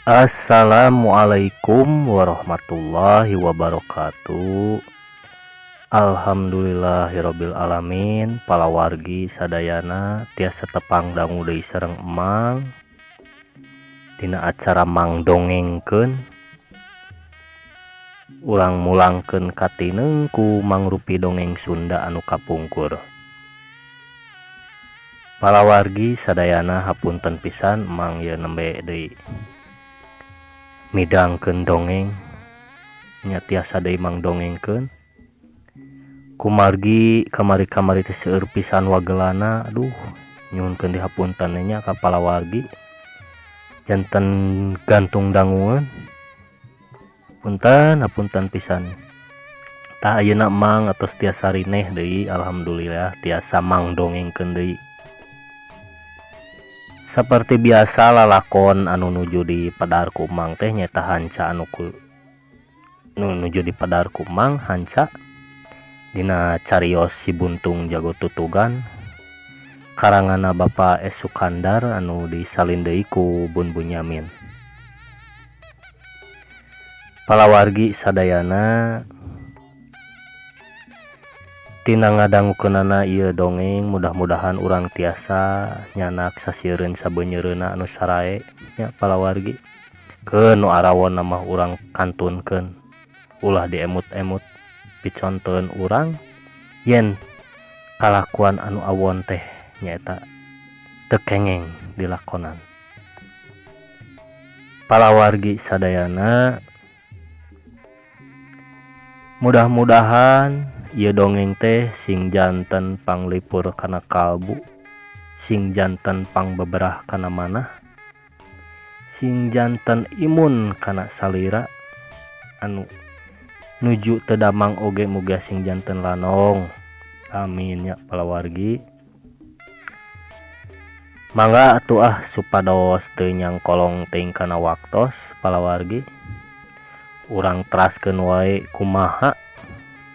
Assalamualaikum warahmatullahi wabarakatuh. Alhamdulillahirabbil alamin. Palawargi sadayana tiasa tepang dangu deui sareng emang dina acara Mang Dongengkeun. Urang mulangkeun katineng ku mangrupi dongeng Sunda anu kapungkur. Palawargi sadayana hapunten pisan emang ye nembe deui midangkeun dongeng nya tiasa deui Mang Dongengkeun. Kumargi kamari-kamari teh seueur pisan wagelana, aduh nyuhunkeun dihapunten nya ka palawargi janten gantung dangueun. Hapunten pisan. Tah ayeuna emang atos tiasa rineh deui, alhamdulillah tiasa Mang Dongengkeun deui. Seperti biasa lalakon anu nuju di padar ku Mang teh nyata hanca anu nuju di padar ku Mang hanca dina carios Si Buntung Jago Tutugan karangana Bapak S. Sukandar anu disalin deui ku Bun Bunyamin. Palawargi sadayana tina ngadangukeunana ieu dongeng mudah-mudahan urang tiasa nyanak sasieun sabeunyeurna anu sarae nya palawargi. Keun nu arawon mah urang kantunkeun ulah diemut-emut piconteun urang yen kalakuan anu awon teh nyaeta teu kengeng dilakonan. Palawargi sadayana mudah-mudahan ieu dongeng teh sing janten panglipur kana kalbu, sing janten pangbeberah kana manah, sing janten imun kana salira, anu nuju teu damang oge muga sing janten lanong. Amin ya palawargi. Mangga atuh supados teu nyangkolong teuing kana waktos palawargi. Urang teraskeun wae kumaha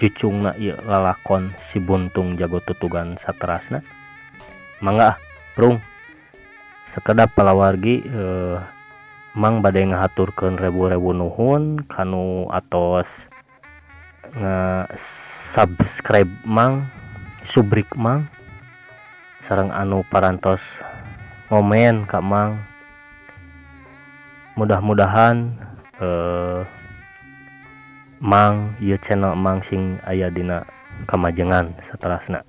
cucungna ieu lalakon Si Buntung Jago Tutugan saterasna. Mangga prung sakedap palawargi Mang bade ngahaturkeun rebu-rebu nuhun kanu atos subscribe Mang, subrik Mang, sareng anu parantos ngomen ka Mang. Mudah-mudahan Mang ieu channel Mang sing aya dina kamajengan saterasna.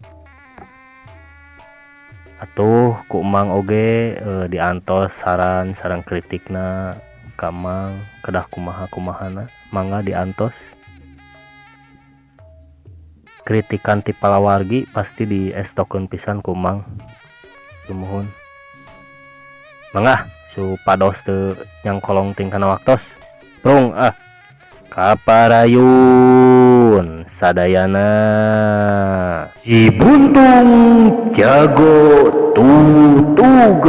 Atuh ku Mang oge diantos saran sareng kritikna ka Mang kedah kumaha-kumahana mangga diantos. Kritikan ti palawargi pasti diestokeun pisan ku Mang. Sumuhun. Mangga supados teu nyangkolong ting kana waktos. Prung kaparayun sadayana Si Buntung Jago Tutugan.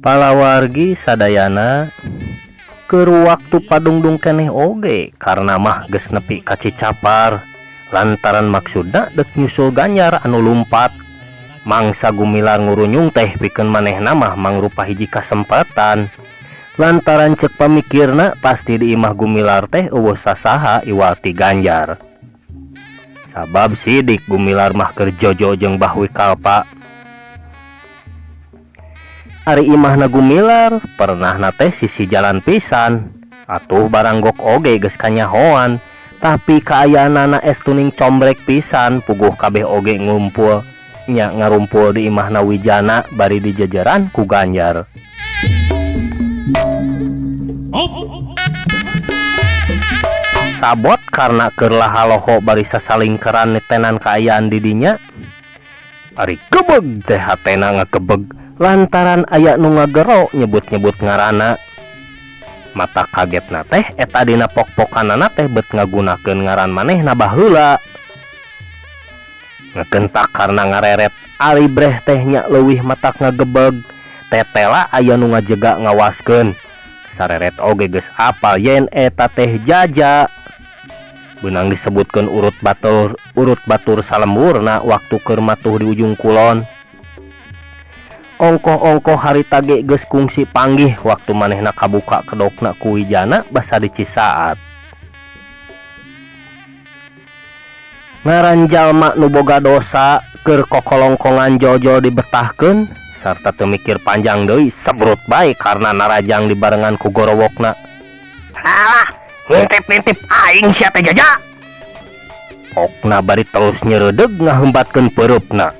Palawargi sadayana keur waktu padungdung keneh oge karena mah geus nepi ka Cicapar lantaran maksudna deuk nyusul Ganjar anu lumpat. Mangsa gumilar ngurunyung teh pikeun manehna mah mangrupa hiji kasempatan lantaran cek pamikirna pasti di imah gumilar teh eueuh sasaha iwati Ganjar. Sabab sidik gumilar mah keur jojo jeung bahwi kalpa. Ari imahna gumilar pernahna teh sisi jalan pisan, atuh barang gok oge geus kanyahoan, tapi kaayaanana es tuning combrek pisan puguh kabeh oge ngumpul nya ngarumpul di imahna Wijana bari di jajaran ku Ganjar. Sabot karena keur lahaloho bari sasalingkeran tenan kaayaan didinya Ari gebeg teh hatena ngakebeg lantaran aya nu ngagero nyebut-nyebut ngaranna. Mata kagetna teh eta dina pok-pokanana teh bet ngagunakeun ngaran manehna baheula. Ngakentak karena ngareret ari breh teh nya leuwih matak ngagebeg. Tetela aya nu ngajega ngawaskeun. Sareret oge geus apal yen eta teh Jaja. Beunang disebutkeun urut batur salemburna waktu keur matuh di ujung kulon. Ongkoh-ongkoh harita ge geus kungsi panggih waktu manehna kabuka kedokna ku Wijana basa di Cisaat. Ngaran jalma nu boga dosa keur kokolongkongan jojol dibetahkeun sarta teu mikir panjang deui sebrut bae karena narajang dibarengan ku gorowokna. Alah, ngintip-ngintip aing sia teh Jaja. Okna bari terus nyeredeg ngahembatkeun peurupna.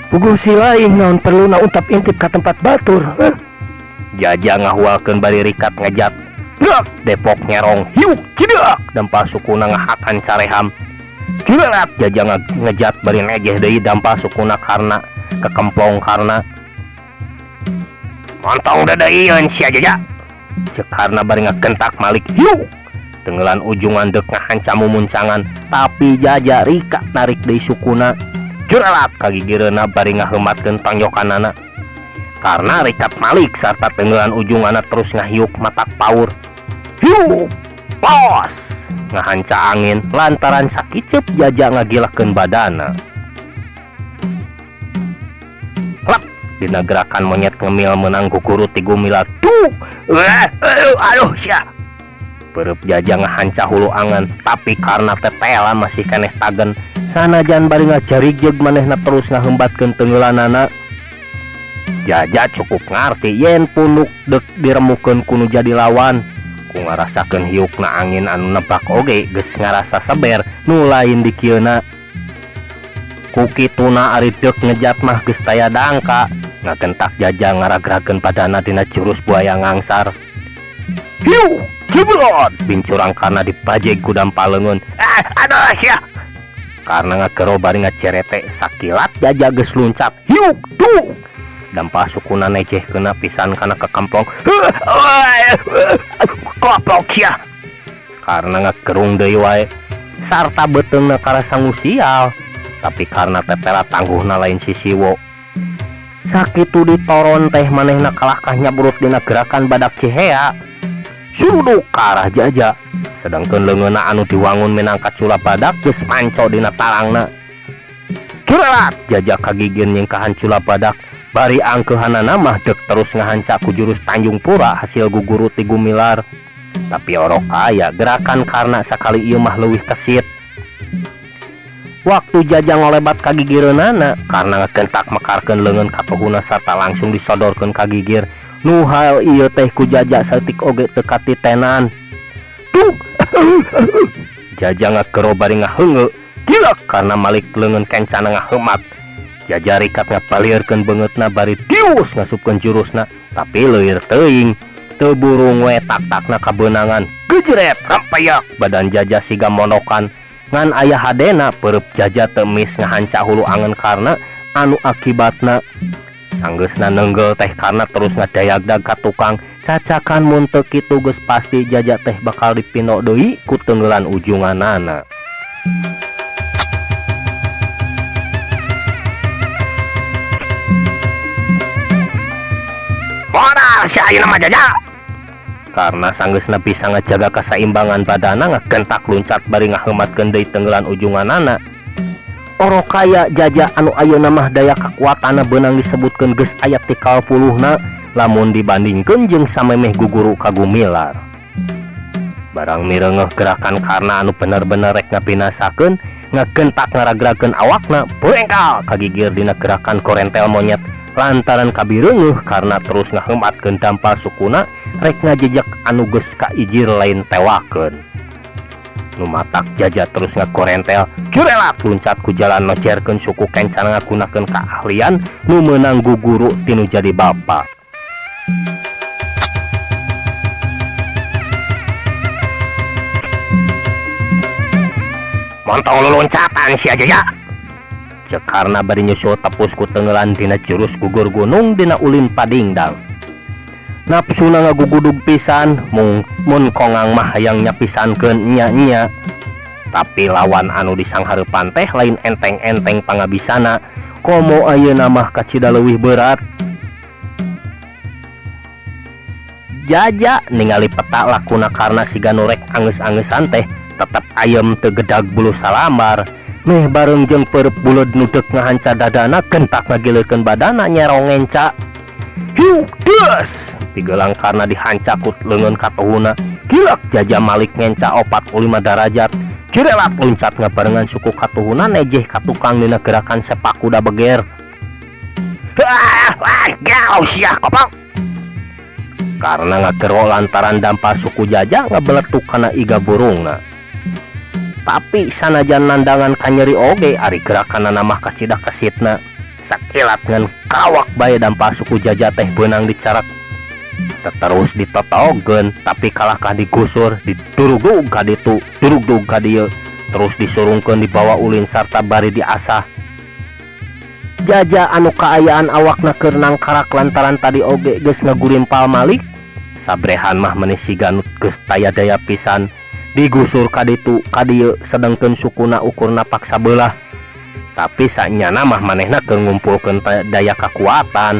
Puguh si laing naon perluna untap intip ka tempat batur. Jaja ngahualkeun bari rikat ngejat. Brak Depok nyerong hiuk cidak dampa sukuna ngahakan careham. Julelat Jaja ngejat bari negeh deui dampa sukuna karena kekemplong karena. Montong dadeuyeun sia Jaja. Cek karena bari ngakentak malik hiuk. Tenggelan ujungan dek ngahancam mumuncangan tapi Jaja rikat narik deui sukuna. Jurelat kagigireuna bari ngaheumatkeun tangjokanana. Karena rikat malik sarta tenggelan ujunganna terus ngahiuk matak paur. Hiuk, pos, ngahanca angin lantaran sakicep Jaja ngagilakeun badana. Lap, dina gerakan monyet ngemil menang guguru ti gumilar. Tuh, aduh sia. Pereup Jaja ngahanca hulu angan tapi karena tetela masih keneh tagen sanajan bari ngajarijeg manehna terus ngahembatkeun tenggelanana. Jaja cukup ngarti yen punuk dek diremukeun ku nu jadi lawan. Ku ngarasakeun hiukna angin anu nebak oge geus ngarasa seber nu lain di kieuna. Ku kituna ari dek ngejat mah geus taya dangka. Ngakentak Jaja ngaragrakeun padana dina jurus buaya ngangsar. Hiu, jebrot bincurang karena dipajeg ku dampaleungeun. Aduh sia. Karena ngagero bari ngacerete sakilat Jaja geus luncat. Hiuk, tuh. Dampa sukuna neceh kena pisan kana kekamplong. Koplok sia. Karena ngagerung deui wae sarta beteungna karasa ngusial. Tapi karena tetela tangguhna lain sisiwo. Sakitu ditoron teh manehna kalahkah nyabrut dina gerakan badak Cihea. Suruduk ka arah Jaja. Sedangkeun leungeunna anu diwangun minangka cula badak geus manco dina talangna. Jurelat Jaja kagigieun nyengkahan cula badak. Bari angkeuhanana mah dek terus ngahanca ku jurus Tanjung Pura hasil guguru ti gumilar. Tapi orok aya gerakan karena sakali ieu mah leuwih kesit. Waktu Jaja ngolebat ka gigireunana karena ngakentak mekarkeun leungeun ka tuhuna sarta langsung disodorkeun ka gigir. Nu hal ieu teh ku Jaja saeutik oge teu katitenan. Tuh. Jaja ngagero bari ngaheungeu. Gila karena malik leungeun kencana ngaheumat. Jaja rikat ngapalieurkeun beungeutna bari tius ngasupkeun jurusna tapi leuwir teuing teu burung we tak-takna kabeunangan gejret rampeyak badan Jaja siga monokan ngan aya hadena pereup Jaja teu mis ngahanca hulu angen karena anu akibatna sanggeusna nenggel teh karena terus ngadayagdag ka tukang cacakan mun teu kitu geus pasti Jaja teh bakal dipino deui ku tenggelan ujunganana. Modal si ayeuna mah Jaja. Karena sanggeusna bisa ngajaga kasaimbangan badana ngakentak luncat bari ngaheumatkeun deui tenggelan ujunganana. Orok kaya Jaja anu ayeuna mah daya kakuatanna beunang disebutkeun geus aya ti 40na lamun dibandingkeun jeung samemeh guguru ka gumilar. Barang mireungeuh gerakan karena anu bener-bener rek ngabinasakeun ngakentak ngaragrakeun awakna bengkal kagigir dina gerakan korentel monyet. Lantaran kabireungeuh karena terus ngaheumatkeun dampal sukuna rek ngajejek anu geus kaijir lain tewakeun. Nu matak Jaja terus ngakorentel jurelat luncat ku jalan nocerkeun suku kencana ngagunakeun keahlian nu meunang guguru tinu jadi bapa. montong loncatan si Jaja. Cek karena bari nyusul tepus ku tenggelan dina jurus gugur gunung dina ulin padingdang. Nafsuna ngagugudug pisan mun kongang mah hayang nyapisankeun nya-nya. Tapi lawan anu disanghareupan teh lain enteng-enteng pangabisana, komo ayeuna mah kacida leuwih berat. Jaja ningali peta lakuna karena siga norek angeus-angesan teh tetep ayem teu gedag bulu salambar. Meh bareng jeung perep buleud nu deuk ngahanca dadana gentak ngagileukeun badana nyerong ngenca. Hiu des pigelang karena dihancakut leungeun katuhuna. Gilak Jaja malik ngenca 45 derajat. Cirelat loncat ngabarengan suku katuhuna nejeh ka tukang dina gerakan sepak kuda beger. Gau sia kopong. Karena ngagero lantaran dampa suku Jaja ngabeletuk kana iga burungna. Tapi sanajan nandangan kanyeri oge ari gerakanana mah kacida kesitna. Sakilat ngan kawak bae dampa suku Jaja teh beunang dicarak. Terus ditotogeun tapi kalahkah digusur, didurugdug ka ditu, durugdug ka dieu, terus disurungkeun di bawah ulin sarta bari diasah. Jaja anu kaayaan awakna keur nangkarak lantaran tadi oge geus ngagurimpal malik. Sabrehan mah meneh siga nu geus taya daya pisan digusur ka ditu ka dieu sedengkeun sukuna ukurna paksa beulah. Tapi sanyana mah manehna keur ngumpulkeun daya kakuatan.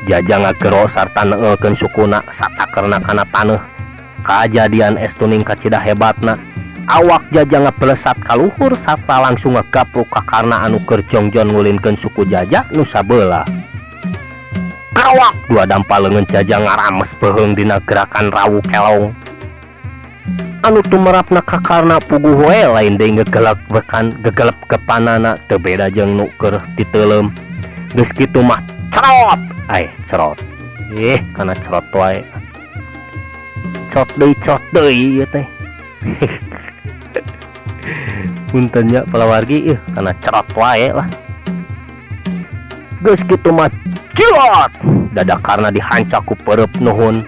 Jaja ngagero sarta neulkeun sukuna satakerna kana taneuh. Kajadian estuning kacida hebatna. Awak Jaja ngapelesat ka luhur sarta langsung ngagapruk ka karna anu keur jongjon ngulinkeun suku Jaja nu sabeula. Kawak dua dampa leungeun Jaja ngarames beheung dina gerakan rawu kelong. Anu tumerapna ka karna puguh we lain deui gegelep kepanana teu beda jeung nu keur diteuleum. Geus kitu mah cerot, cerot. Kana cerot wae. Cerot deui ieu teh. Punten nya palawargi kana cerot wae lah. Geus kitu mah cerot. Dadak karena dihancak ku pereup nuhun.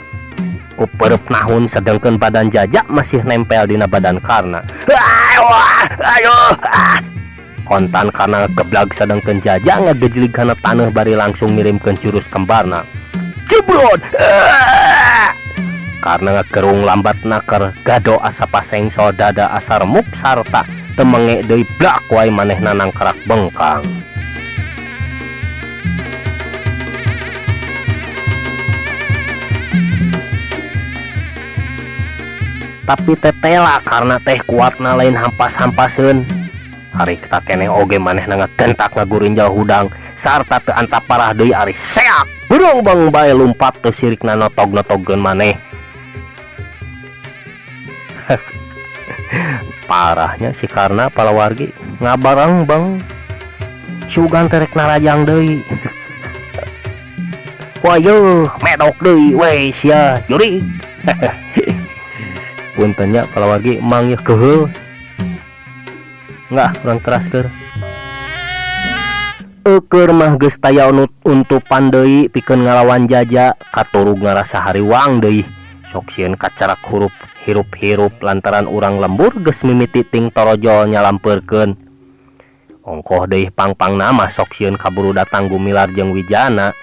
Ku pereup nahun sedengkeun badan Jaja masih nempel dina badan karna. Aduh. Kontan karena geblag sedengkeun Jaja ngagejlig kana taneuh bari langsung ngirimkeun jurus kembarna. Jebrot. Karena ngagerung lambat naker gado asa paseng so dada asa remuk sarta temenge deui blak wae manehna nangkarak bengkang. Tapi tetela karena teh kuatna lain hampas-hampaseun. Hari kita keneh oge manehna ngagentak ngagurinjal hudang sarta teu antap parah deui ari seak burung bang bae lumpat teu sirikna notog-notogkeun maneh. Parahnya si karna palawargi ngabarang bang sugan terek narajang deui. Wah yo medok deui we sia jurig. Puntennya palawargi emang ya keheul. Nggak kurang keras keur. Keur mah geus taya untupan deui pikeun ngalawan Jaja katurug ngarasa hariwang deui. Sok sieun kacarak hurup hirup-hirup lantaran urang lembur geus mimiti ting torojol nyalampeurkeun. Ongkoh deui pang-pang nama sok sieun kaburu datang Gumilar jeung Wijana.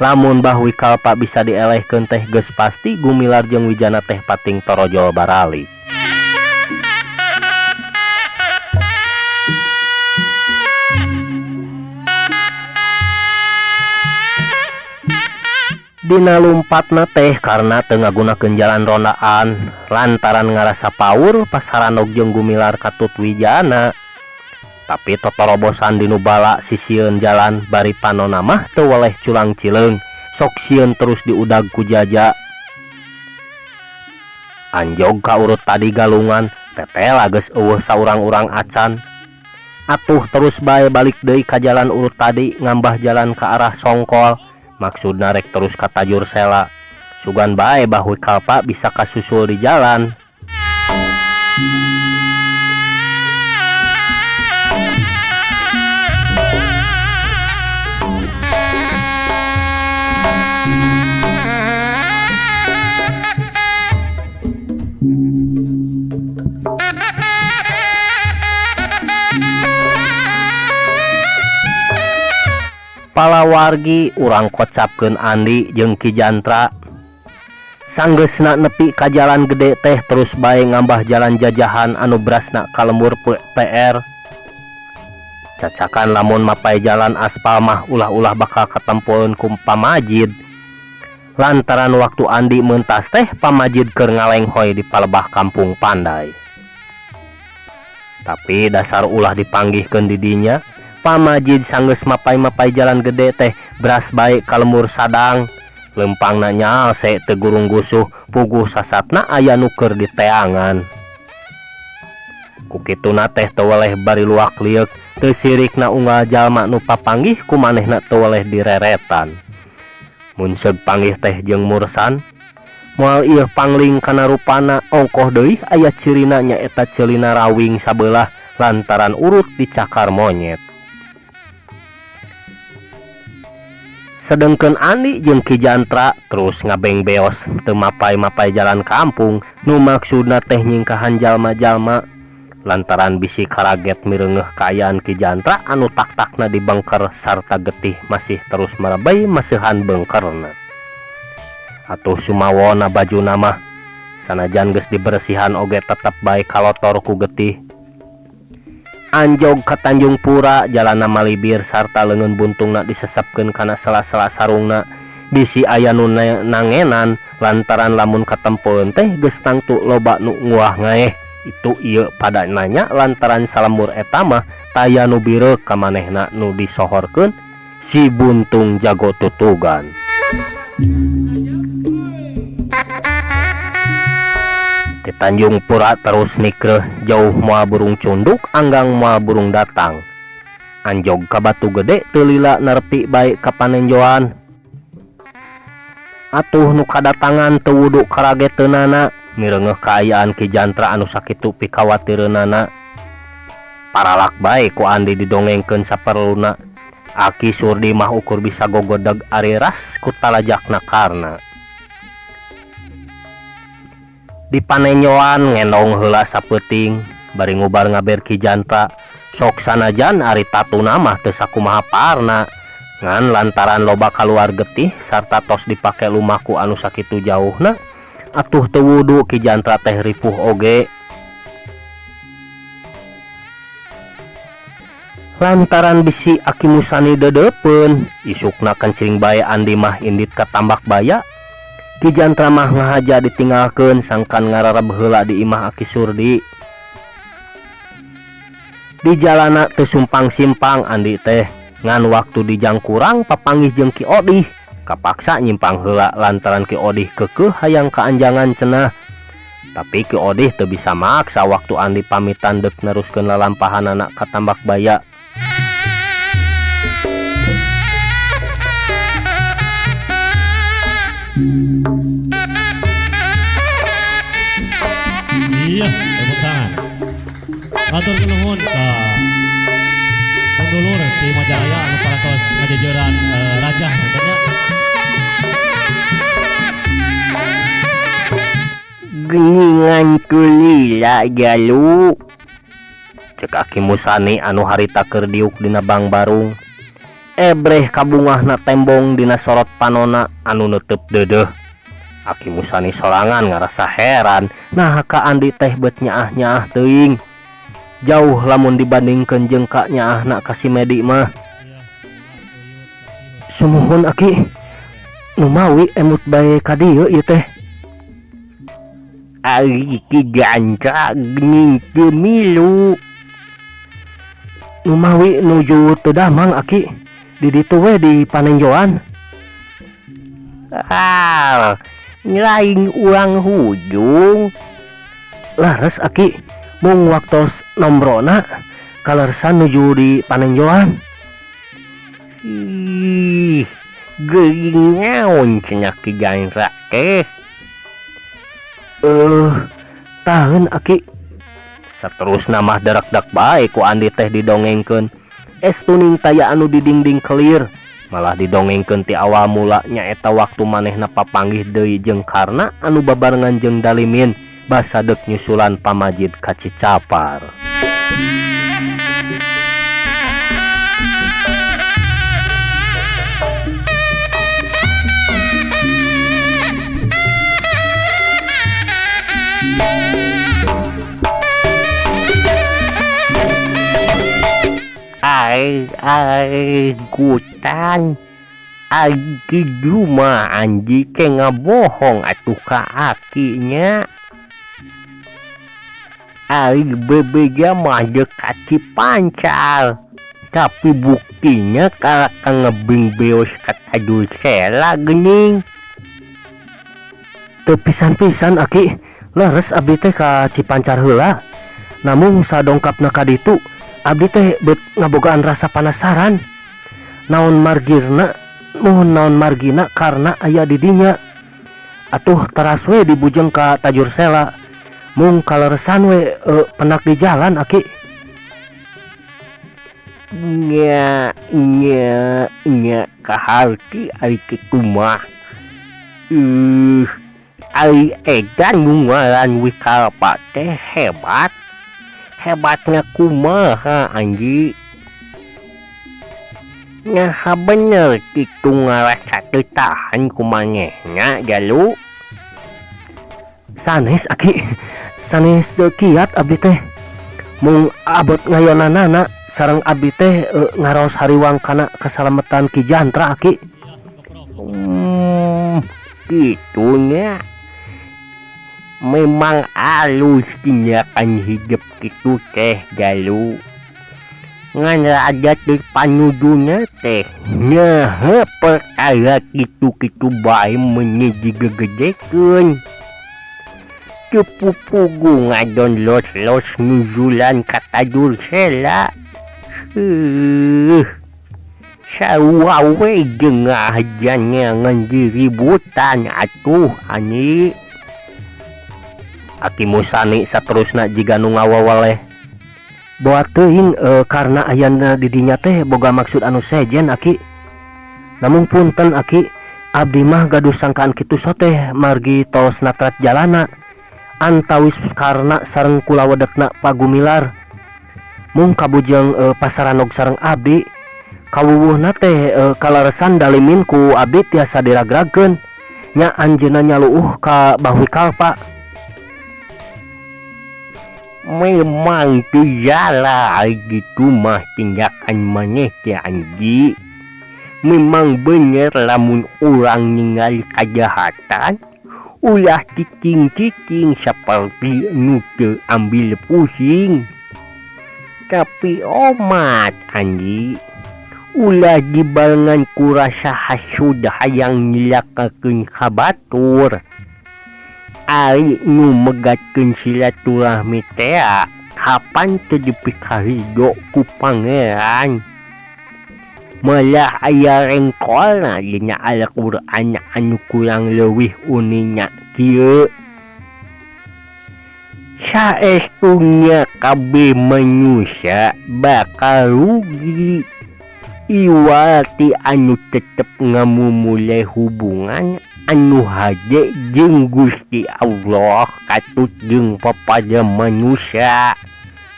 Lamun bah Wikalpa bisa dielehkeun teh geus pasti Gumilar jeung Wijana teh pating torojol barali. Dina lumpatna teh karena teu ngagunakeun jalan rondaan lantaran ngarasa paur pasaranog jeung Gumilar katut Wijana. Tapi totorobosan dinu bala sisieun jalan bari panonna mah teu weleh culang cileung sok sieun terus diudag ku Jaja. Anjog ka urut tadi galungan tetela geus eueuh saurang-urang acan. Atuh terus bae balik deui ka jalan urut tadi ngambah jalan ke arah Songkol. Maksudna rek terus ka Tajur Sela. Sugan bae bah Wikalpa bisa kasusul di jalan. Palawargi urang kocapkeun Andi jeung Ki Jantra. Sanggeusna nepi ka jalan gede teh terus bae ngambah jalan jajahan anu berasna kalembur PR. Cacakan lamun mapai jalan aspal mah ulah-ulah bakal katempoeun ku Pamajid. Lantaran waktu Andi mentas teh Pamajid keur ngalenghoy di palebah kampung Pandai. Tapi dasar ulah dipanggihkeun di dinya, Pamajid sanggeus mapai-mapai jalan gede teh beras bae kalembur sadang. Lempangna nyalse teu gurung gusuh puguh sasatna aya nu keur diteangan. Ku kituna teh teu weleh bari luak liuk, teu sirikna unggal jalma nu papanggih ku manehna teu weleh direretan. Mun seug panggih teh jeung mursan, moal ieu pangling kana rupana ongkoh deui aya cirina nyaeta ceulina rawing sabelah lantaran urut dicakar monyet. Sedengkeun Andi jeung Ki Jantra terus ngabeng beos teu mapai-mapai jalan kampung nu maksudna teh nyingkahan jalma-jalma lantaran bisi karaget mireungeuh kaayaan Ki Jantra anu tak-takna di bengker sarta getih masih terus merebay maseuhan bengkerna. Atuh sumawona bajuna mah sanajan geus diberesihan oge tetep bae kalotor ku getih. Anjog ka Tanjung Pura jalanna malibir sarta leungeun buntungna disesepkeun kana sela-sela sarungna bisi aya nu nangenan lantaran lamun katempoeun teh geus tangtu loba nu nguah ngaeh. Itu ieu pada nanya lantaran salembur eta mah taya nu bireuk ka manehna nu disohorkeun si buntung jago tutugan. Di Tanjung Pura terus nikreuh jauh moal burung cunduk anggang moal burung datang. Anjog ka batu gede teu lila nepi bae ka panenjoan. Atuh nu kadatangan teu wudu karageteunana mireungeuh kaayaan Ki Jantra anu sakitu pikawatireunana. Paralak bae ku Andi didongengkeun saperluna. Aki Surdi mah ukur bisa gogodeg ari ras ku talajakna karna. Di panenjoan ngendong heula sapeuting bari ngubar ngaber Ki Jantra sok sanajan ari tatuna mah teu sakumaha parna ngan lantaran loba kaluar getih sarta tos dipake lumaku anu sakitu jauhna. Atuh teu wudu Ki Jantra teh ripuh oge. Lantaran bisi Aki Musani dedepeun isukna kencing bae Andi mah indit ka tambak baya. Ki Jantra mah ngahaja ditinggalkeun sangkan ngarareb heula di imah Aki Surdi. Di jalana teu sumpang-simpang Andi teh ngan waktu di jangkurang papanggih jeung Ki Odih kapaksa nyimpang heula lantaran Ki Odih keukeuh hayang kaanjangan cenah. Tapi Ki Odih teu bisa maksa waktu Andi pamitan deuk neruskeun lalampahanana ka tambak baya. Iya, tepuk tangan. Atur nuhun ka pendulur di Majalaya anu parantos ngajejeran Raja katanya. Geningan kulila jalu. Cek Aki Musani anu harita keur diuk dina Bang Barung. Ebreh kabungahna tembong dina sorot panona anu neuteub deudeuh. Aki Musani sorangan ngarasa heran nah ka Andi teh beut nyaah-nyaah teuing. Jauh lamun dibandingkeun jeung ka nyaahna ka si Medi mah. Sumuhun Aki, nu mawi emut bae ka dieu ieu teh. Ari Ki Jantra geuning teu milu. Nu mawi nuju teu damang Aki, di ditu we di panenjoan. Lain urang hujung. Laras Aki, mung waktos nombrona kalersan nuju di panenjoan. Ih, geuing naon cenah Ki Jantra teh? Taheun Aki. Saterusna mah darak-dak bae ku Andi teh didongengkeun. Estuning taya anu didingding kelir. Malah didongengkeun ti awal mula nyaeta waktu manehna papanggih deui jeung Karna anu babarengan jeung Dalimin basadeg nyusulan Pamajid ka Cicapar. Ay gutan. Ay kiduma anji ke ngabohong atuh ka akinya. Ay bebega mah dekat si pancal. Tapi buktinya kalau ngebing beos kata Dulcela gening. Tepisan-pisan aki leres abdi teh ka Cipancar heula. Namun sadongkapna ka ditu abdi teh bet ngabogaan rasa penasaran. Naon margina karena aya di dinya. Atuh teras we dibujeng ka Tajur Sela. Mung kaleresan we penak di jalan aki. Nya kaharti ari kitu mah. Ari edan ngaran Wikalpa teh hebatnya kumaha anji. Nyaha bener kitu ngarasa teu tahan kumanehna jalu. Sanes aki, sanes teu kiat abdi teh. Mung abot ngayonanana sareng abdi teh ngaraos hariwang kana keselamatan Ki Jantra aki. Kitunya memang alus tindakan hidup kitu teh jalu. Ngan raja teh panudunya teh nyaha perkara kitu-kitu bae menyeji gegedekeun. Cepupugu ngadon los-los nujulan kata Dulcela. Sawawe jengah ajannya ngandiributan atuh ani. Aki Musani saterusna jiga nu ngawawaleh. Boa teuing karena ayana didinya teh boga maksud anu sejen aki. Namun punten aki, abdi mah gaduh sangkaan kitu soteh margi tos natrat jalana. Antawis karena sareng kula wedekna Pagumilar. Mung kabujeng pasaran og sareng abdi. Kawuwuhna teh kaleresan dalimin ku abdi tiasa diragrageun. Nya anjeunna nyaluuh ka Bahwi Kalpa. Memang tujala gitu mah tindakan maneh teh anji. Memang bener lamun urang ningali kajahatan ulah cicing-cicing seperti nu teu ambil pusing. Tapi omat anji ulah dibarengan ku rasa hasud hayang nyilakakeun ka batur. Ari nu megatkeun silaturahmi teh kapan teu dipikarido ku pangeran. Malah aya rengkolna dina Al-Qur'an anu kurang leuwih uninya kieu. Saestunya kabeh manusia bakal rugi. Iwati anu tetep ngamumule hubungan anu hade jeung Gusti Allah katut jeung papada manusia.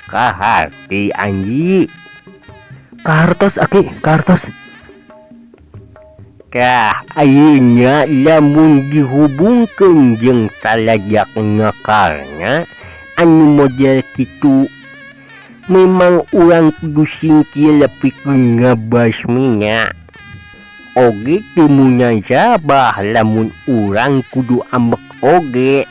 Kaharti anji. Kahartos aki, kahartos. Kah ayeuna lamun dihubungkeun jeung talajak ngakarna anu model kitu memang urang kudu singkil lepikeun ngabasminya. Oge teu munyajabah lamun urang kudu ambek oge.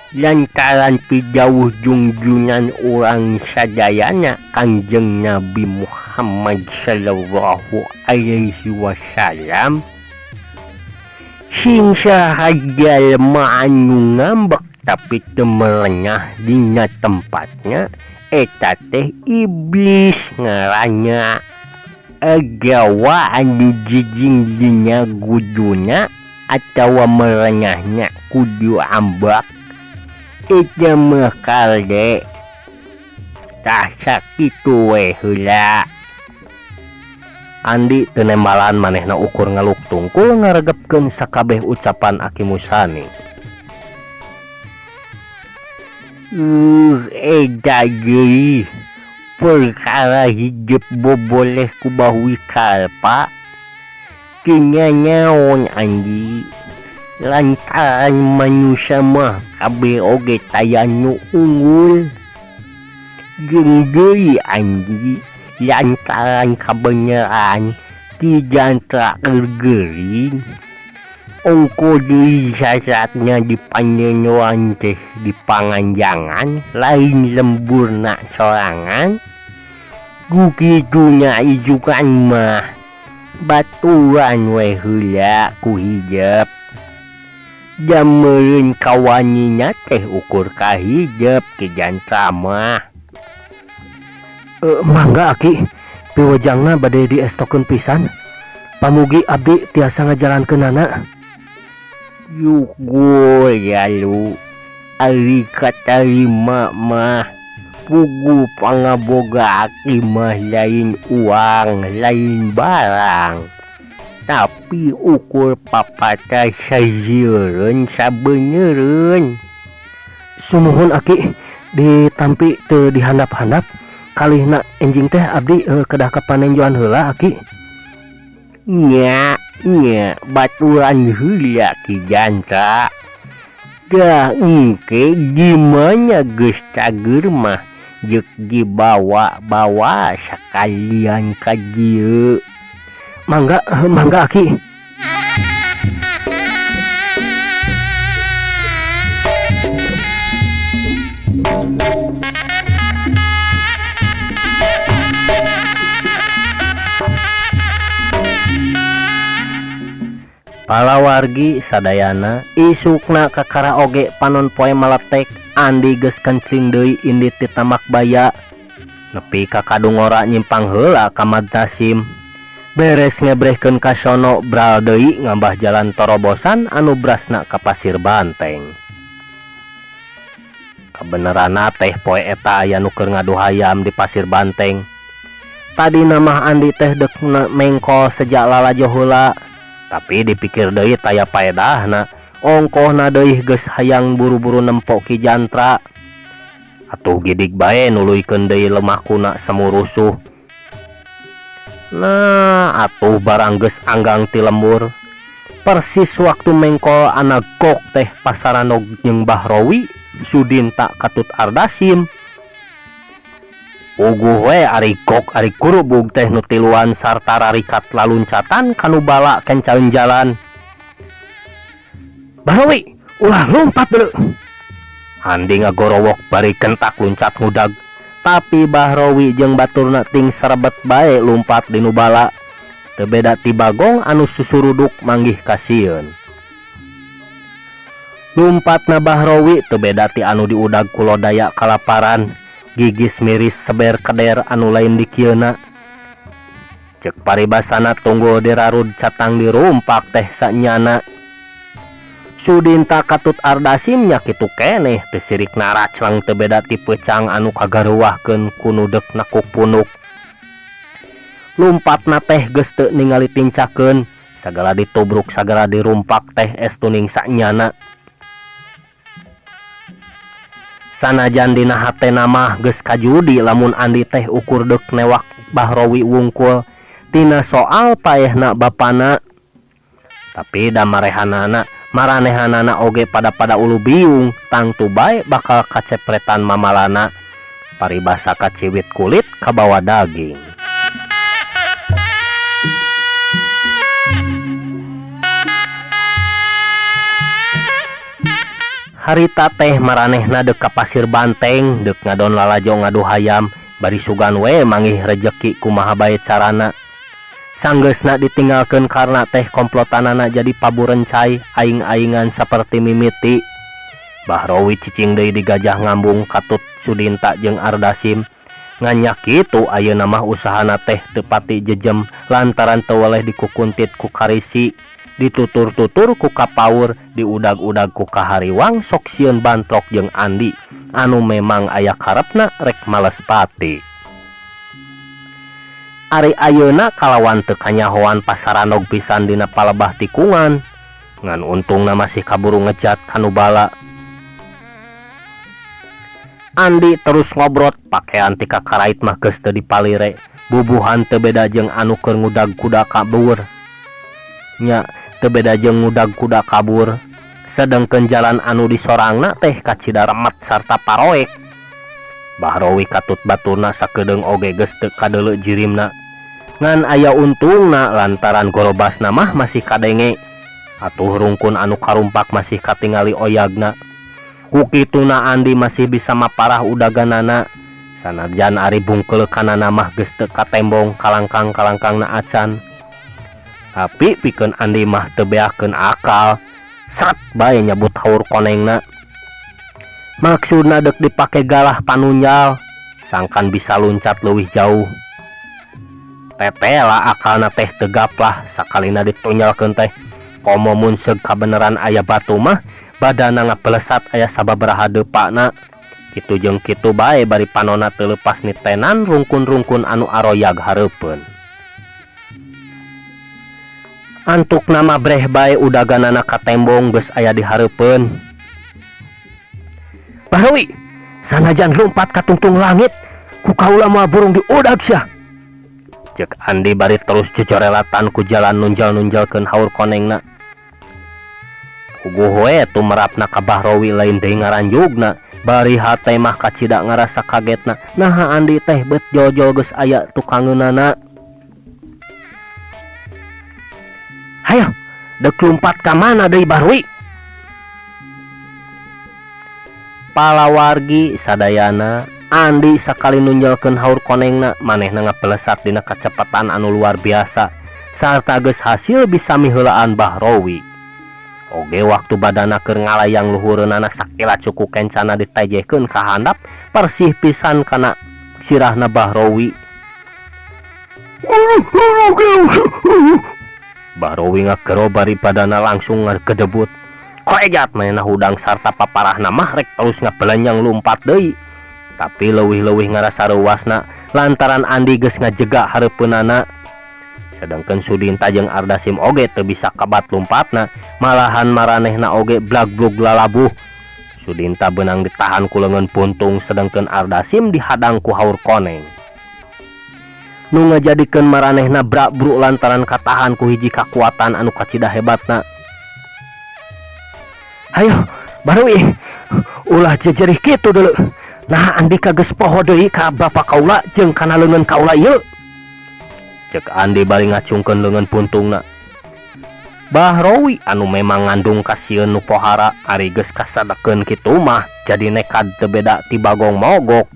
Lantaran pijauh junjunan urang sadayana Kanjeng Nabi Muhammad sallallahu alaihi wasallam. Sing sahaja lemah anu ngambek tapi teu melengah dina tempatnya eta teh iblis ngaranna. Agawa anu jijing dina guduna atawa melengahnya kudu ambak. Eta mah kalde tah sakitu we heula. Andi teu nembalan manehna ukur ngaluk tungkul ngaregepkeun sakabeh ucapan Aki Musani. Eda geui perkara hidup boboleh ku Bahwi Kalpa teu nyaon anji. Lantaran manusia mah kabeh oge taya nu unggul. Jeung deui anji lantaran kebenaran Ki Jantra gergering. Ongko deui syaratnya di panjenengan teh di panganjangan lain lemburna sorangan. Gugitunya ijukan mah baturan we heula ku hijab. Jameun kawaninya teh ukur ka hijab Ki Jantra mah. Mangga Aki, piwajangna bade diestokeun pisan. Pamugi abdi tiasa ngajalankeunana. Yuk gue ya lu ari katarima mah pugu pangaboga Aki mah lain uang lain barang, tapi ukur papata sajeureun sabenereun. Sumuhun Aki, ditampi teu dihandap-handap kalihna enjing teh abdi kedah kapanenjoan heula Aki. Nya baturan heula Ki Jantra. Da engke gimana geus cager mah jeuk dibawa-bawa sakalian ka dieu. Mangga Aki. Palawargi sadayana isukna ka karaoge panon poe maletek andi geus kencling deui indi ti tamak baya. Nepi ka kadungora nyimpang heula ka Madtasim. Beres ngebrehkeun ka sono bral deui ngambah jalan torobosan anu brasna ka Pasir Banteng. Kabenerana teh poe eta aya nu keur ngadu hayam di Pasir Banteng. Tadi namah andi teh dek mengko sejak lalajo heula. Tapi dipikir deui taya paedahna, ongkohna deui geus hayang buru-buru nempok Ki Jantra. Atuh gidig bae nuluykeun deui lemahkuna semu rusuh. Nah, atuh barang geus anggang ti lembur. Persis waktu mengko anak gok teh Pasaranog jeung Bahrowi, Sudinta katut Ardasim. Uguh we ari gok ari kurubug teh nu tiluan sarta rarikat laluncatan kanu bala kencaeun jalan. Bahrowi, ulah lompat deuleu. Andi ngagorowok bari kentak luncat ngudag. Tapi Bahrowi jeung baturna ting serebet bae lumpat di nu bala. Teu beda ti Bagong anu susuruduk manggih ka sieun. Lumpatna Bahrowi teu beda ti anu diudag ku lodaya kalaparan. Gigis miris seber keder anu lain di kieuna. Cek paribasana tunggu dirarud catang dirumpak teh sanyana. Sudinta katut Ardasim nya kitu keneh teu sirik naraclang teu beda ti peucang anu kagaruwahkeun ku nu deuk nakuk punuk. Lumpatna teh geus teu ningali tincakeun, sagala ditubruk sagala dirumpak teh estuning sanyana. Sanajan dina hatena mah geus kajudi lamun andi teh ukur deuk newak Bahrowi wungkul tina soal paehna bapana. Tapi da maranehanana oge pada ulu biung tangtu bae bakal kacepretan mamalana. Paribasa kaciwit kulit kabawa daging. Harita teh maranehna deuk ka Pasir Banteng deuk ngadon lalajo ngadu hayam bari sugan we manggih rejeki kumaha bae carana. Sanggeusna ditinggalkeun karena teh komplotanana jadi paburencai aing-aingan saperti mimiti. Bahrowi cicing deui di Gajah Ngambung katut Sudinta jeung Ardasim. Nganyak kitu ayeuna mah usahana teh teu pati jejem lantaran teu weleh dikukuntit ku Karisi. Ditutur-tutur ku Kapaur, diudag-udag ku Kahariwang, sok sieun Bantrok jeung Andi anu memang aya karepna rek males pati. Ari ayeuna kalawan teu kanyahoan Pasaranog pisan dina palebah tikungan, ngan untungna masih kaburu ngecat kanu bala. Andi terus ngobrot pakean ti Kakarait mah geus teu dipalire, bubuhan teu beda jeung anu keur ngudag kuda kabur. Nya teu beda jeung ngudag kuda kabur, sedengkeun jalan anu disorangna teh kacida remet sarta paroek. Bahrowi katut baturna sakedeung oge geus teu kadeuleu jirimna. Ngan aya untungna lantaran gorobasna mah masih kadenge. Atuh rungkun anu karumpak masih katingali oyagna. Kukituna Andi masih bisa maparah udaganana. Sanajan ari bungkel kanana mah geus teu katembong kalangkang-kalangkangna acan. Tapi pikeun Andi mah teu beakeun akal. Sret bae nyabut haur konengna. Maksudna dek dipake galah panunjal, sangkan bisa luncat leuwih jauh. Tetela akalna teh tegaplah sakalina ditunjalkeun teh. Komo mun seug kabeneran aya batu mah badana ngapelesat aya sababaraha deupana. Kitu jeung kitu bae bari panonna teu leupas nitenan rungkun-rungkun anu aroyag hareupeun. Antuk nama breh bae udaganana katembong geus aya di hareupeun. Bahrowi, sanajan lompat ka tungtung langit, ku kaula mah burung di udag sia. Cek Andi bari terus jejorelatan ku jalan nunjal-nunjalkeun haur konengna. Puguh we tumerapna ka Bahrowi lain deui ngaranjugna, bari hate mah kacida ngarasa kagetna. Naha Andi teh bet jol-jol geus aya tukangeunana. Hayo, dek lompat ka mana deui Bahrowi? Palawargi sadayana Andi sakali nunjalkeun haur konengna manehna ngapelesat dina kacepatan anu luar biasa sarta geus hasil bisa miheulaan Bahrowi. Oge waktu badana keur ngalayang luhureunana sakila cuku kencana ditejehkeun ka handap persih pisan kana sirahna Bahrowi. Bahrowi ngakero bari badana langsung ngagedebut. Koejat manehna hudang sarta paparahna mah rek terus ngabelanjang lumpat deui. Tapi leuwih-leuwih ngarasa reuasna lantaran Andi geus ngajega hareupeunana. Sedangkeun Sudinta jeung Ardasim oge teu bisa kabat lompatna, malahan maranehna oge blag-blug lalabuh. Sudinta beunang ditahan ku leungeun puntung sedangkeun Ardasim dihadang ku haur koneng. Nu ngajadikeun maranehna brak-bruk lantaran katahan ku hiji kakuatan anu kacida hebatna. Hayo, Bahrowi, ulah jejerih kitu deuleu. Nah, Andi geus poho deui ka bapa kaula jeung kana leungeun kaula ieu. Cek Andi bari ngacungkeun leungeun puntungna. Bahrowi anu memang ngandung kasieun nu pohara ari geus kasadekeun kitu mah jadi nekad teu beda ti bagong mogok.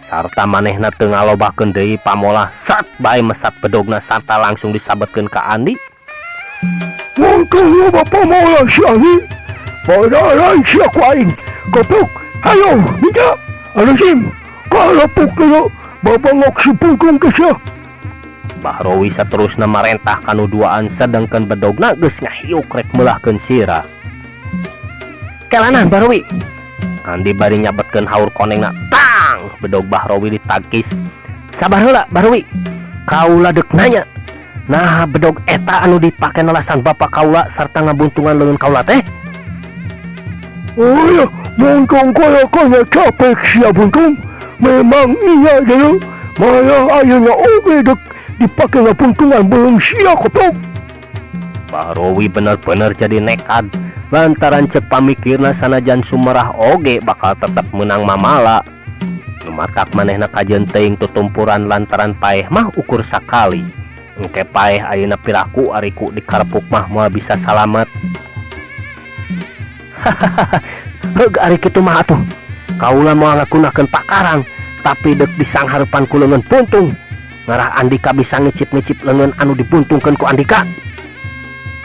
Sarta manehna teu ngalobakeun deui pamolah sat bae mesat bedogna sarta langsung disabetkeun ka Andi. Mungkin bapa mola si Andi. Padahal siya ku aing, goblok, hayo, bisa, Ardasim, kalapuk dulu, babangok si pungkung kesya. Bahrowi saterusna marentah kanu duaan sedangkeun bedogna geus ngahiuk rek meulahkeun sira. Kelanan Bahrowi. Andi bari nyabetkeun haur konengna, tang, bedog Bahrowi ditagkis. Sabar heula Bahrowi, kaula deuk nanya. Nah, bedog eta anu dipake nalasan bapa kaula sarta ngabuntungan leungeun kaula teh? Oh ya, buntung kaya capek siya buntung. Memang iya dulu. Malah ayeuna oge dek dipake ngabuntungan beung siya kotok. Bahrowi bener-bener jadi nekad lantaran cek pamikirna sanajan sumerah oge bakal tetap menang mamala. Lumatak manehna kajeun teuing tutumpuran lantaran paeh mah ukur sakali. Engke paeh ayeuna piraku ariku dikarepuk mah moal bisa salamet. Heug ari kitu mah atuh. Kaula moal ngagunakeun pakarang, tapi dek disangharepan ku leungeun puntung. Ngarah Andika bisa ngicip-ngicip leungeun anu dibuntungkeun ku Andika.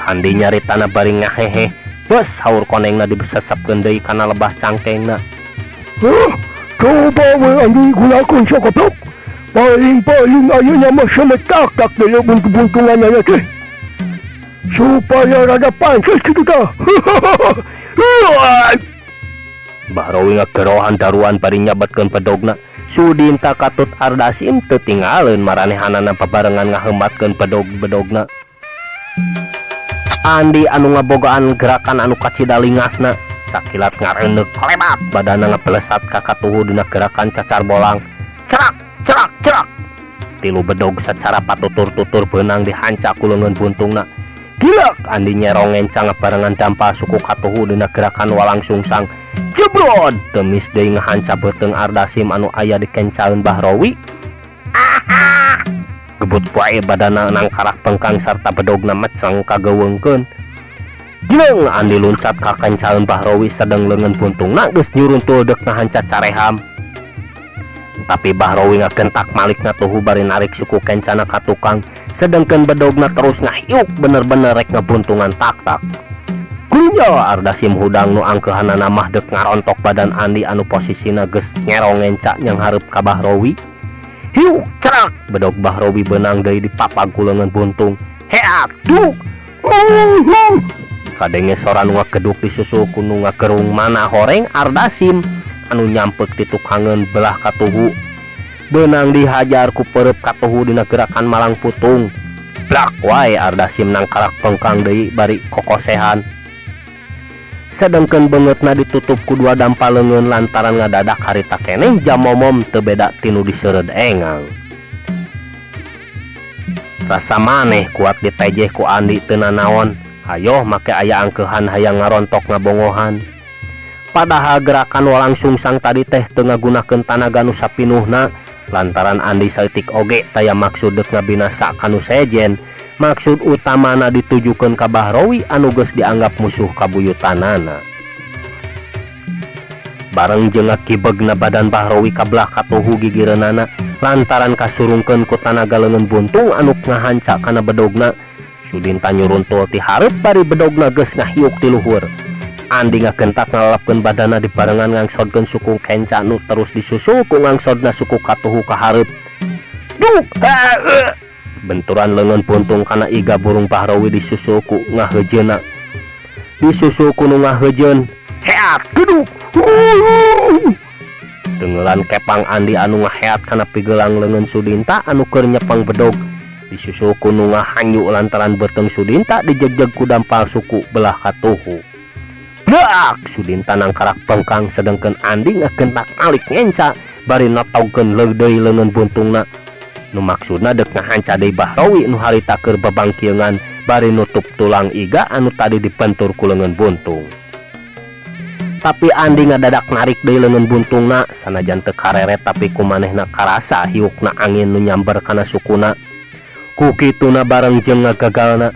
Andi nyaritana bari ngahehe. Bos haur konengna dibesesepkeun deui kana lebah cangkengna. Coba we Andi gunakeun sia goblok. Paling-paling ayeuna mah semetak-tak deui buntung-buntunganna teh. Supaya rada pantes kitu tah. Bahrowi ngagerohan daruan bari nyabetkeun pedogna. Sudinta katut Ardasim teu tingaleun maranehanana pabarengan ngahembatkeun pedog-bedogna. Andi anu ngabogaan gerakan anu kacida lingasna sakilat ngareundeuk kolebat badana ngapelesat ka katuhu dina gerakan cacar bolang. Cerak, cerak, cerak. Tilu bedog secara patutur-tutur beunang dihanca ku leungeun buntungna. Gilak Andi nyerong ngencang barengan dampal suku katuhu dina gerakan walang sungsang. jebrod temis deui ngahanca beuteng Ardasim anu aya di kencaeun Bahrawi. Gebut wae badana nangkarak pengkang sarta bedogna meceng kageweungkeun. Jeung Andi luncat ka kencaeun Bahrawi sedeng leungeun buntungna geus nyuruntul deuk ngahanca careham. Tapi Bahrawi ngakentak malikna tuhu bari narik suku kencana ka tukang, sedengkeun bedogna terus ngahiuk bener-bener rek ngebuntungan tak-tak. Gurunya Ardasim hudang nu angkeuhanana mah deuk ngarontok badan Andi anu posisina geus ngerong ngenca nyang hareup ka Bahrawi. Hiuk cerak bedog Bahrawi beunang deui di papag ku leungeun buntung. Heak duk. Kadenge sora nu ngakeduk disusul ku nu ngagerung mana horeng Ardasim anu nyampek di tukangeun belah katuhu. Beunang dihajar ku pereup katuhu dina gerakan malang putung. Blak wae Ardasim nangkarak pengkang deui bari kokosehan. Sedengkeun beungeutna ditutup ku dua dampal leungeun lantaran ngadadak harita keneh jam momom teu beda tinu diseureud engang. Rasa maneh kuat ditejeh ku Andi teu nanaon. Hayo make aya angkeuhan hayang ngarontok ngabongohan. Padahal gerakan walang sungsang tadi teh teu ngagunakeun tanaga nu sapinuhna, lantaran Andi saeutik oge taya maksud deuk ngabinasa kanu sejen. Maksud utamana ditujukeun ka Bahrawi anu geus dianggap musuh kabuyutanana. Bareng jeung ngakibegna badan Bahrawi ka belah katuhu gigireunana lantaran kasurungkeun ku tanaga leungeun buntung anu ngahanca kana bedogna. Sudinta nyuruntul ti hareup bari bedogna geus ngahiuk ti luhur. Andi ngakentak ngalepkeun badana dibarengan ngangsodkeun suku kenca nu terus disusul ku ngangsodna suku katuhu ka hareup. Duk! Benturan leungeun buntung kana iga burung Bahrawi disusul ku ngahejeuna. Disusul ku nu ngahejeun. Heat geduk! Tengeulan kepang Andi anu ngaheat kana pigelang leungeun Sudinta anu keur nyepeng bedog. Disusul ku nu ngahanyu lantaran beuteng Sudinta dijegjeg ku dampal suku belah katuhu. Brak! Sudinta nangkarak pengkang sedengkeun Andi ngakentak alik ngenca bari natawkeun deui leungeun buntungna. Nu maksudna deuk ngahanca deui Bahrawi nu harita keur babangkieunan bari nutup tulang iga anu tadi dipentur ku leungeun buntung. Tapi Andi ngadadak narik deui leungeun buntungna sanajan teu kareret tapi kumanehna karasa hiukna angin nu nyamber kana sukuna. Kukituna bareng jeung ngagagalna.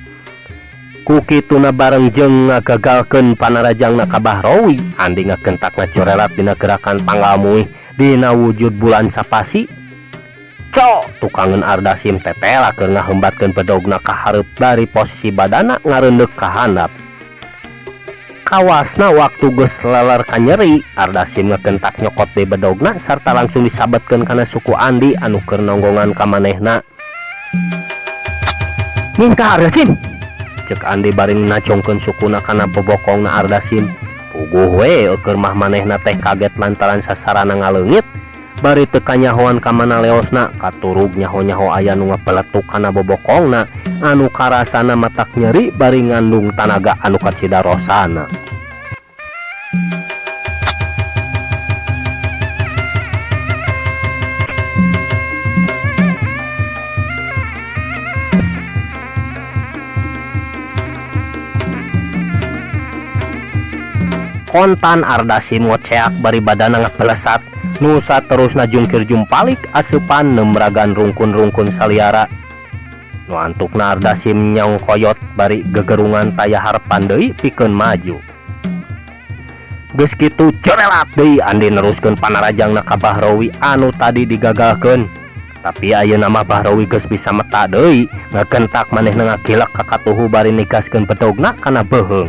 Kukituna bareng jeung ngagagalkeun panarajangna ka Bahrawi, Andi ngakentak ngacorelat dina gerakan panggalmuih dina wujud bulan sapasi. Cok tukangeun Ardasim tetela keur ngahembatkeun bedogna ka hareup dari posisi badana ngareundeuk ka handap. Kawasna waktu geus leler ka nyeri, Ardasim ngakentak nyokot deui bedogna sarta langsung disabetkeun kana suku Andi anu keur nonggongan ka manehna. Ningka Ardasim, cek Andi baring nacongkeun sukuna kana bobokongna Ardasim. Puguh we keur mah manehna teh kaget lantaran sasarana ngaleungit. Bari teu kanyahoan ka mana leosna, katurug nyaho-nyaho aya nu ngapeletuk kana bobokongna anu karasana matak nyeri bari ngandung tanaga anu kacidarosana. Kontan Ardasim ngoceak bari badana ngapelesat. Nusa terus najungkir jumpalik aseupan nembragan rungkun-rungkun saliara. Nu antukna Ardasim nyongkoyot bari gegerungan taya harepan deui pikeun maju. Geus kitu corelat deui Andi neruskeun panarajangna ka Bahrawi anu tadi digagalkeun. Tapi ayeuna mah Bahrawi geus bisa meta deui ngakentak manehna ngakilek ka katuhu bari nigaskeun bedogna kana beuheung.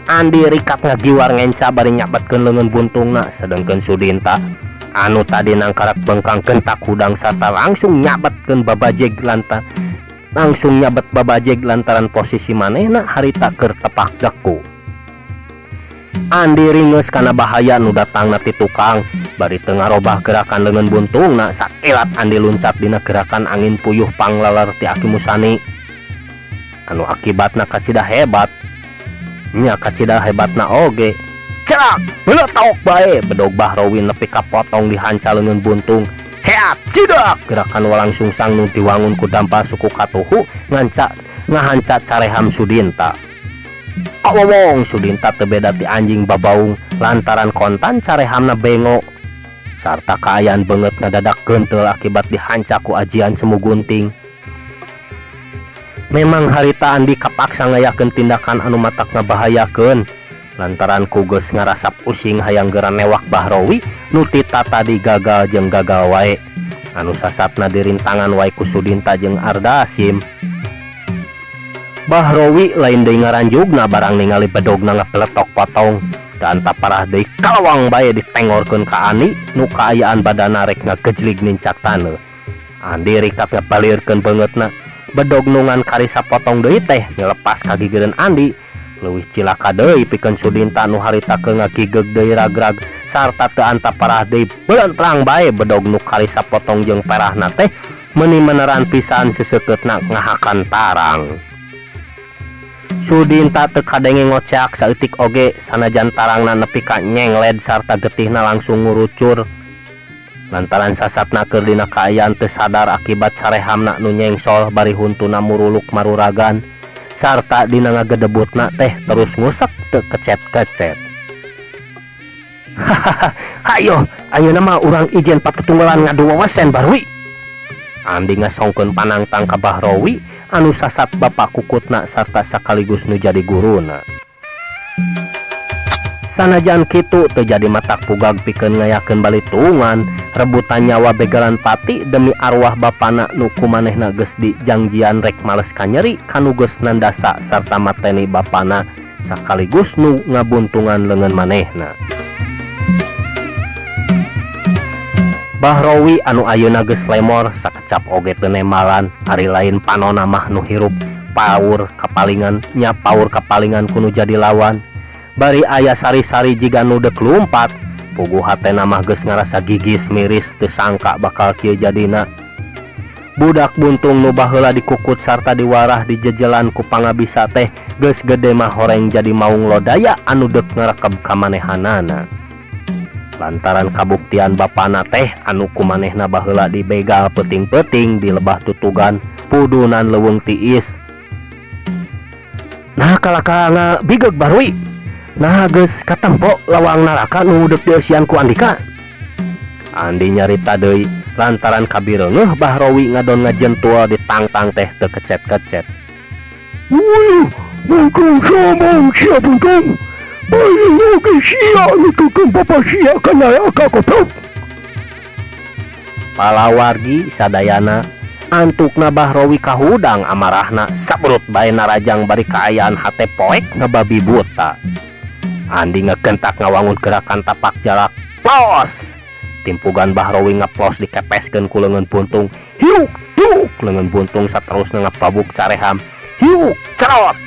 Andi rikat ngagiwar ngenca bari nyabetkeun leungeun buntungna sedengkeun Sudinta anu tadi nangkarak bengkang kentak hudang sarta langsung nyabetkeun babajeg lantaran posisi manehna harita keur tepak deku. Andi ringeus kana bahaya nu datangna ti tukang bari teu ngarobah gerakan leungeun buntungna sakilat Andi luncat dina gerakan angin puyuh pangleler ti Aki Musani anu akibatna kacida hebat. Nya kacida hebatna oge. Cerak meletok bae bedog Bahrawi nepi ka potong dihanca leungeun buntung. Heat cidak gerakan walang sungsang nu diwangun ku dampal suku katuhu ngahanca careham Sudinta. Awowong Sudinta teu beda ti anjing babaung lantaran kontan carehamna bengo sarta kaayaan banget ngadadak gentel akibat dihancak ku ajian semu gunting. Memang harita Andi kapaksa ngayakeun tindakan anu matak ngabahayakeun lantaran ku geus ngarasa pusing hayang geura newak Bahrowi nu ti tadi gagal jeung gagal wae anu sasatna dirintangan wae ku Sudinta jeung Ardasim. Bahrowi lain deui ngaranjugna barang ningali bedogna ngapeletok potong dan tak parah deui kalawang bae ditengorkeun ka Andi nu kaayaan badana rek ngagejlig nincak taneuh. Andi rikat ngapalirkeun beungeutna bedog nungan karisa potong deui teh dilepas ka gigireun Andi leuwih cilaka deui pikeun Sudinta nu harita keur ngagigeg deui ragrag sarta teu anta parah deui belentrang bae bedog nu karisa potong jeung perahna teh meuni meneran pisan seseukeutna ngahakan tarang. Sudinta teu kadenge ngoceak saeutik oge sanajan tarangna nepi ka nyengled sarta getihna langsung ngurucur lantaran sasatna keur dina kaayaan teu sadar akibat carehamna nu nyengsol bari huntuna muruluk maruragan sarta dina ngagedebutna teh terus ngusek teu kecet-kecet. Hayo ayeuna mah urang ijen patutunggalan ngadu wawasen Barwi. Andi ngasongkeun panangtang ka Bahrowi anu sasat bapak kukutna sarta sakaligus nu jadi guruna. Sanajan kitu teu jadi matak pugag pikeun ngayakeun balitungan rebutan nyawa begalan pati demi arwah bapana nu kumanehna geus dijangjian rek males kanyeri kanu geus nandasa sarta mateni bapana sakaligus nu ngabuntungan leungeun manehna. Bahrowi anu ayeuna geus lemor sakecap oge teu nemalan ari lain panonna mah nu hirup paur kapalingan nya paur kapalingan kudu jadi lawan bari aya sari-sari jiga nu deuk lumpat puguh hatena mah geus ngarasa gigis miris teu sangka bakal kieu jadina. Budak buntung nu baheula dikukut sarta diwarah dijejelan ku pangabisa teh geus gede mah horeng jadi maung lodaya anu deuk ngarekeb ka manehanana. Lantaran kabuktian bapana teh anu kumanehna baheula dibegal peuting-peuting di lebah tutugan pudunan leuweung tiis. Nah kalaka ngabigeg Barwi. Nah geus katempo lawang naraka nu deuk dieusian ku Andika. Andi nyarita deui lantaran kabireungeuh Bahrowi ngadon ngajentul di tang-tang teh teu kecet-kecet. Wih, mungkin sama siap untung. Paling oke siap itu kan bapak siap kena akak koplok. Palawargi sadayana antukna Bahrowi kahudang amarahna sabrut bae narajang bari kaayaan hate poek ngebabi buta. Andi ngegentak ngawangun gerakan tapak jalak plos. Timpugan Bahrowi ngeplos dikepeskeun ku leungeun buntung. Hiuk hiuk leungeun buntung saterusna ngapabuk careham. Hiuk cerot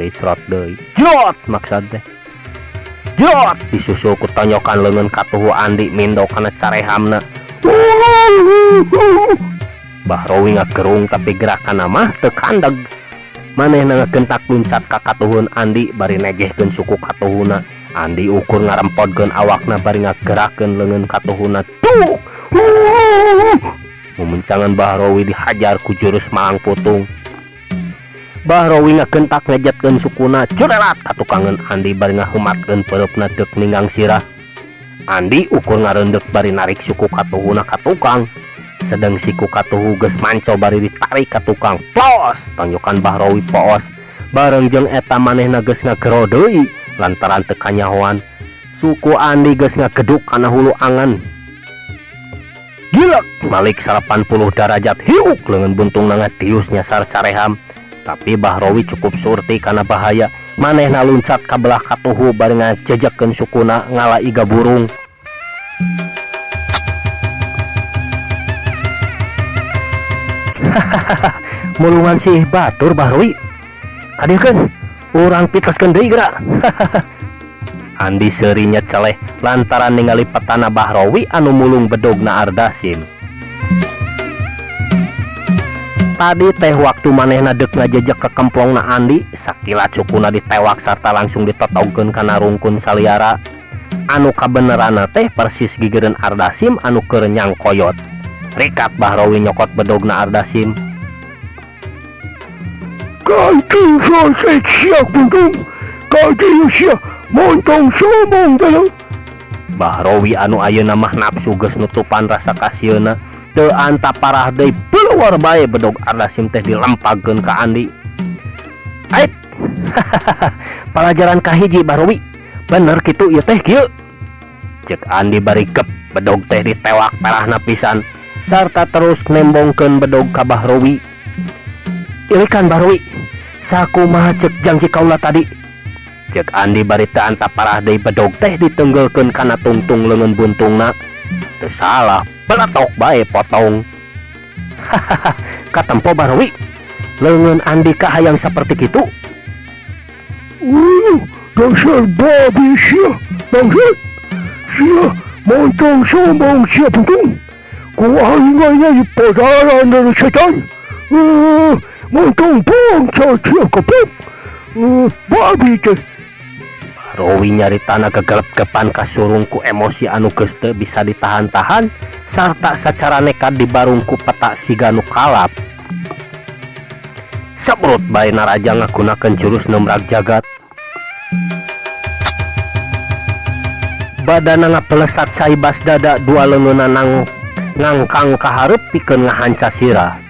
cerot deui jot maksud teh jot disusul ku tonyokan leungeun katuhu Andi mindo kana carehamna. Bahrowi ngagerung tapi gerakanna mah teu kandeg manehna ngagentak luncat ka katuhun Andi bari negehkeun suku katuhuna. Andi ukur ngarempodkeun awakna bari ngagerakeun leungeun katuhuna tuk mumuncangan Bahrowi dihajar ku jurus malang putung. Bahrowi ngagentak ngejetkeun sukuna curelat katukangeun Andi bari ngaheumatkeun peureupna deuk ninggang sirah. Andi ukur ngareundek bari narik suku katuhuna ka tukang. Sedang siku katuhu geus manco bari ditarik ka tukang. Plos tonjokan Bahrowi poos. Bareng jeung eta manehna geus ngagero deui lantaran teu kanyahoan. Suku Andi geus ngageduk kana hulu angan. Gilak balik 80 derajat hiuk leungeun buntung ngatius nyasar careham. Tapi Bahrowi cukup surti karena bahaya manehna luncat ka belah katuhu bari ngajejekeun sukuna ngala iga burung. Mulungan sih batur Bahrowi. Kadiekeun urang piteskeun deui geura. Andi seurinya celeh lantaran ningali petana Bahrowi anu mulung bedogna Ardasim. Tadi teh waktu manehna deuk ngajejek ke kemplongna Andi sakilat sukuna ditewak sarta langsung ditotogkeun kana rungkun saliara. Anu kabeneranna teh persis gigireun Ardasim anu keur nyangkoyot. Rikat Bahrowi nyokot bedogna Ardasim. Kaji sosek siap untung. Kaji siap montong somong dalam. Bahrowi anu ayeuna mah nafsu geus nutupan rasa kasieuna teu anta parah deui keluar bae bedog Ardasim teh dilempagkeun ka Andi. Ait. Pelajaran kahiji Bahrowi. Bener kitu ieu teh kieu. Cek Andi bari gep bedog teh ditewak parahna pisan sarta terus nembongkeun bedog ka Bahrowi. Ilikan Bahrowi, sakumaha cek janji kaula tadi? Cek Andi bari teu anta parah deui bedog teh ditenggeukeun kana tungtung leungeun buntungna. Teu salah, peletok bae potong. Hahaha, katempo Bahrowi. Leungeun Andi kahayang saperti kitu. Dasar babi sia, bangsat. Sia montong sombong sia putung. Ku ainganya padaran dari setan. Montong bangsa sia kepek. Babi teh. Rowi nyarita kegelep-gepan kasurung ku emosi anu geus teu bisa ditahan-tahan sarta sacara nekat dibarung ku peta siga nu kalap. Sabrut bae naraja ngagunakeun jurus nemrag jagat. Badana ngapelesat saibas dada dua leungeunna ngangkang ka hareup pikeun ngahanca sirah.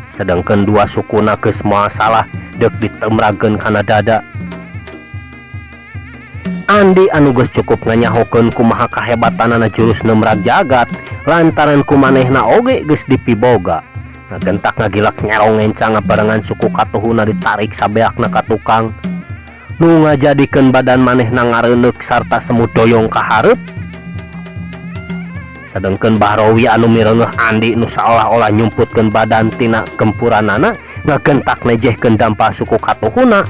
Sedangkeun dua sukuna geus moal salah deuk ditemrageun kana dada. Andi anu geus cukup nganyahokeun kumaha kahebatanana jurus nemrag jagat lantaran kumanehna oge geus dipiboga. Ngagentak ngagilak nyerong encang ngabarengan suku katuhuna ditarik sabeakna ka tukang. Nu ngajadikeun badan manehna ngareuneup sarta semut doyong ka hareup. Sedengkeun Bahrowi anu mireuneuh Andi nu saolah-olah nyumputkeun badan tina gempuranana ngagentak nejehkeun dampa suku katuhuna.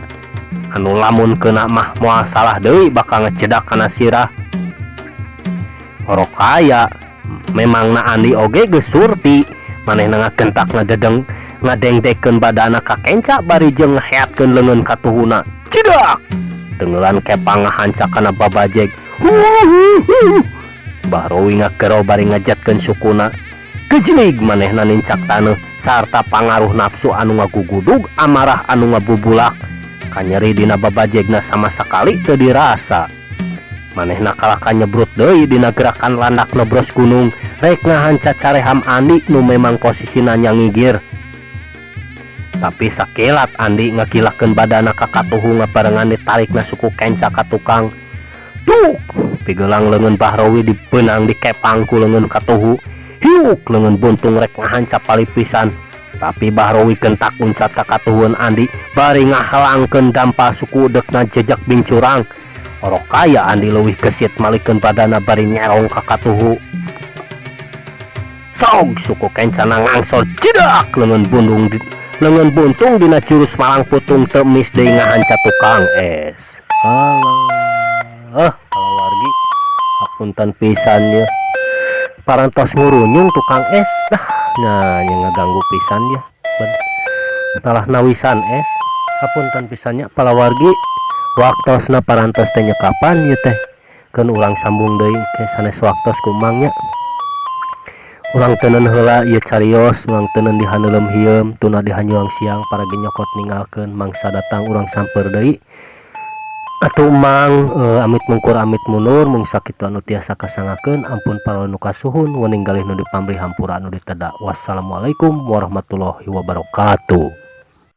Anu lamun kena mah moal salah deui bakal ngecedak kana sirah. Orokaya memangna Andi oge geus surti manehna ngagentak ngadengdekeun badana ka kenca bari jeung ngaheatkeun leungeun katuhuna. Cedak tenggelan kepang ngahanca kana babajeg. Bahrowi ngakero bari ngajatkeun sukuna. Kejelig manehna nincak taneuh sarta pangaruh nafsu anu ngagugudug amarah anu ngabubulak. Kanyeri dina babajegna sama sakali teu dirasa. Manehna kalaka nyebrut deui dina gerakan landak nebros gunung rek ngahanca careham Andi nu memang posisina nyangigir. Tapi sakilat Andi ngakilakeun badana ka katuhu ngabarengan ditarikna suku kenca ka tukang. Duk pigelang leungeun Bahrowi dibeunang dikepang ku leungeun katuhu. Hiuk leungeun buntung rek ngahanca palipisan. Tapi Bahrowi kentak uncat ka katuhuan Andi bari ngahalangkeun dampa suku dekna jejak bincurang. Orokaya Andi leuwih gesit malikeun badana bari nyerong ka katuhu. Saog suku kencana ngangsor cedak leungeun buntung dina jurus malang putung teu mis deui ngahanca tukang es. Alah, kalawargi hapunten pisan ya. Parantos ngurunyung tukang es dah. Nah, yang ngaganggu pisan ya. Malah nawisan es. Hapunten pisannya palawargi. Waktosna parantos teh nyekapan ieu teh. Keun ulang sambung deui ke sanes waktos kumangnya. Urang teuneun heula ieu carios, urang teuneun di handeuleum hieum, tuna di hanjuang siang para genyokot ninggalkeun mangsa datang urang samper deui. Atuh mang amit mungkur amit munur mung sakitu anu tiasa kasangakeun ampun para nu kasuhun wening galih nu dipamrih hampura anu ditedak. Wassalamualaikum warahmatullahi wabarakatuh.